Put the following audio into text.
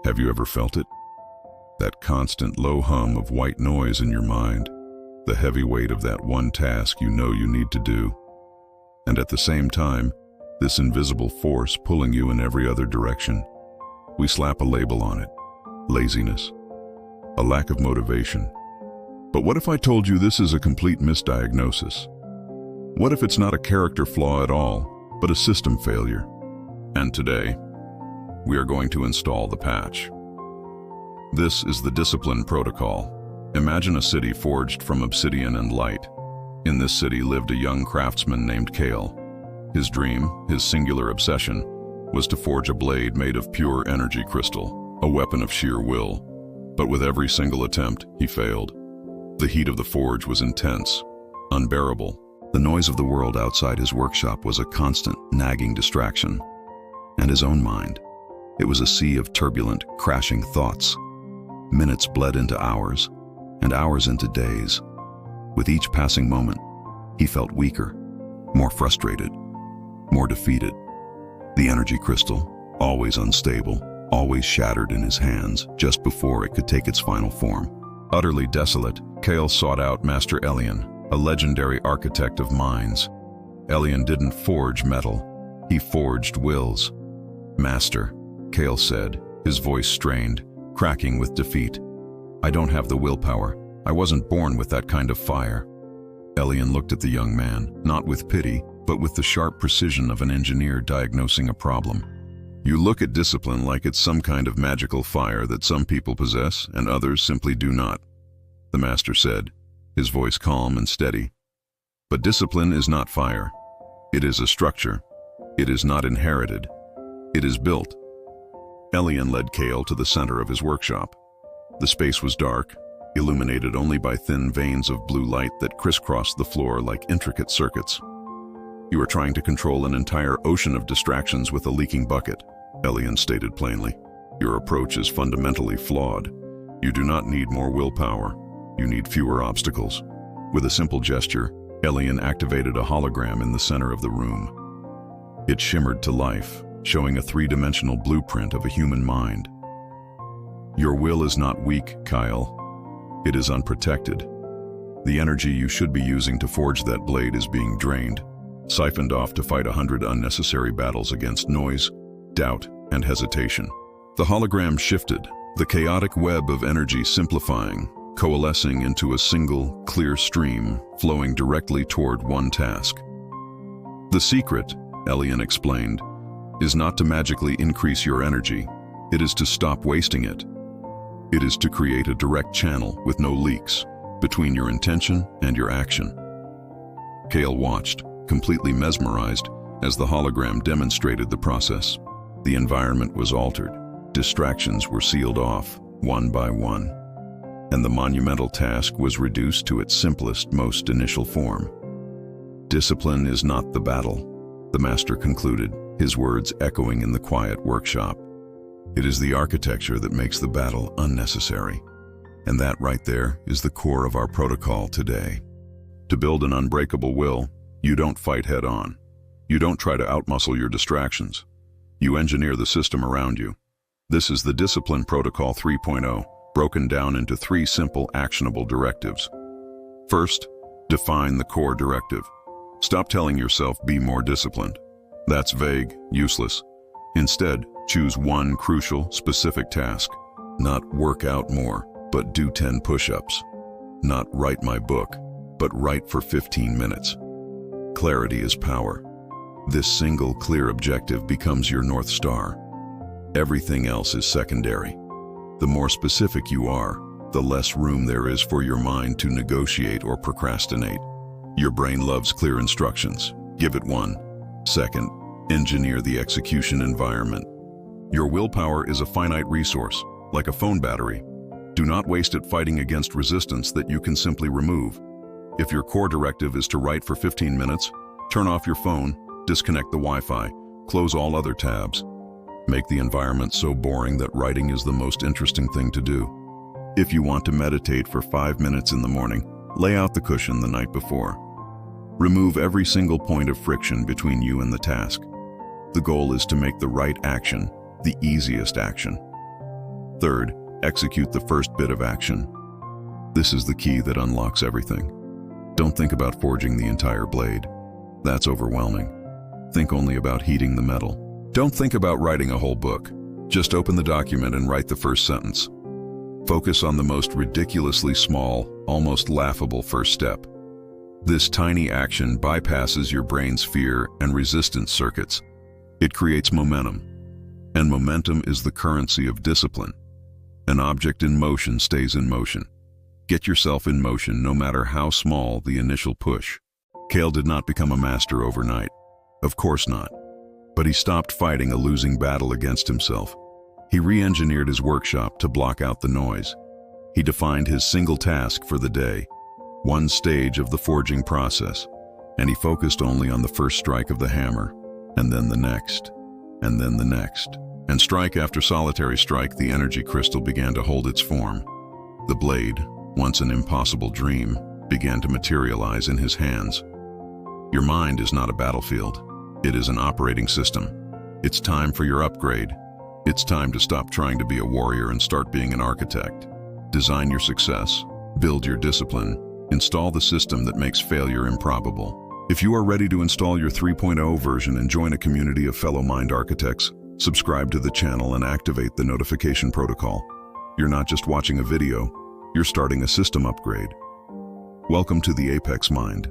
Have you ever felt it? That constant low hum of white noise in your mind, the heavy weight of that one task you know you need to do. And at the same time, this invisible force pulling you in every other direction. We slap a label on it: laziness, a lack of motivation. But what if I told you this is a complete misdiagnosis? What if it's not a character flaw at all, but a system failure? And today, we are going to install the patch. This is the discipline protocol. Imagine a city forged from obsidian and light. In this city lived a young craftsman named Kale. His dream, his singular obsession, was to forge a blade made of pure energy crystal, a weapon of sheer will. But with every single attempt, he failed. The heat of the forge was intense, unbearable. The noise of the world outside his workshop was a constant, nagging distraction. And his own mind. It was a sea of turbulent, crashing thoughts. Minutes bled into hours, and hours into days. With each passing moment, he felt weaker, more frustrated, more defeated. The energy crystal, always unstable, always shattered in his hands just before it could take its final form. Utterly desolate, Kale sought out Master Elian, a legendary architect of minds. Elian didn't forge metal, he forged wills. "Master," Kale said, his voice strained, cracking with defeat. "I don't have the willpower. I wasn't born with that kind of fire." Elian looked at the young man, not with pity, but with the sharp precision of an engineer diagnosing a problem. "You look at discipline like it's some kind of magical fire that some people possess and others simply do not," the master said, his voice calm and steady. "But discipline is not fire. It is a structure. It is not inherited. It is built." Elian led Kale to the center of his workshop. The space was dark, illuminated only by thin veins of blue light that crisscrossed the floor like intricate circuits. "You are trying to control an entire ocean of distractions with a leaking bucket," Elian stated plainly. "Your approach is fundamentally flawed. You do not need more willpower. You need fewer obstacles." With a simple gesture, Elian activated a hologram in the center of the room. It shimmered to life, showing a three-dimensional blueprint of a human mind. "Your will is not weak, Kyle. It is unprotected. The energy you should be using to forge that blade is being drained, siphoned off to fight 100 unnecessary battles against noise, doubt, and hesitation." The hologram shifted, the chaotic web of energy simplifying, coalescing into a single, clear stream flowing directly toward one task. "The secret," Elian explained, "is not to magically increase your energy. It is to stop wasting it. It is to create a direct channel with no leaks between your intention and your action." Kale watched, completely mesmerized, as the hologram demonstrated the process. The environment was altered. Distractions were sealed off, one by one. And the monumental task was reduced to its simplest, most initial form. "Discipline is not the battle," the master concluded, his words echoing in the quiet workshop. "It is the architecture that makes the battle unnecessary." And that right there is the core of our protocol today. To build an unbreakable will, you don't fight head-on. You don't try to outmuscle your distractions. You engineer the system around you. This is the Discipline Protocol 3.0, broken down into 3 simple, actionable directives. First, define the core directive. Stop telling yourself, "Be more disciplined." That's vague, useless. Instead, choose one crucial, specific task. Not work out more, but do 10 push-ups. Not write my book, but write for 15 minutes. Clarity is power. This single, clear objective becomes your North Star. Everything else is secondary. The more specific you are, the less room there is for your mind to negotiate or procrastinate. Your brain loves clear instructions. Give it one. Second, engineer the execution environment. Your willpower is a finite resource, like a phone battery. Do not waste it fighting against resistance that you can simply remove. If your core directive is to write for 15 minutes, turn off your phone, disconnect the Wi-Fi, close all other tabs. Make the environment so boring that writing is the most interesting thing to do. If you want to meditate for 5 minutes in the morning, lay out the cushion the night before. Remove every single point of friction between you and the task. The goal is to make the right action the easiest action. Third, execute the first bit of action. This is the key that unlocks everything. Don't think about forging the entire blade. That's overwhelming. Think only about heating the metal. Don't think about writing a whole book. Just open the document and write the first sentence. Focus on the most ridiculously small, almost laughable first step. This tiny action bypasses your brain's fear and resistance circuits. It creates momentum. And momentum is the currency of discipline. An object in motion stays in motion. Get yourself in motion no matter how small the initial push. Cale did not become a master overnight. Of course not. But he stopped fighting a losing battle against himself. He re-engineered his workshop to block out the noise. He defined his single task for the day, one stage of the forging process, and he focused only on the first strike of the hammer, and then the next, and then the next. And strike after solitary strike, the energy crystal began to hold its form. The blade, once an impossible dream, began to materialize in his hands. Your mind is not a battlefield. It is an operating system. It's time for your upgrade. It's time to stop trying to be a warrior and start being an architect. Design your success, build your discipline, install the system that makes failure improbable. If you are ready to install your 3.0 version and join a community of fellow mind architects, subscribe to the channel and activate the notification protocol. You're not just watching a video, you're starting a system upgrade. Welcome to the Apex Mind.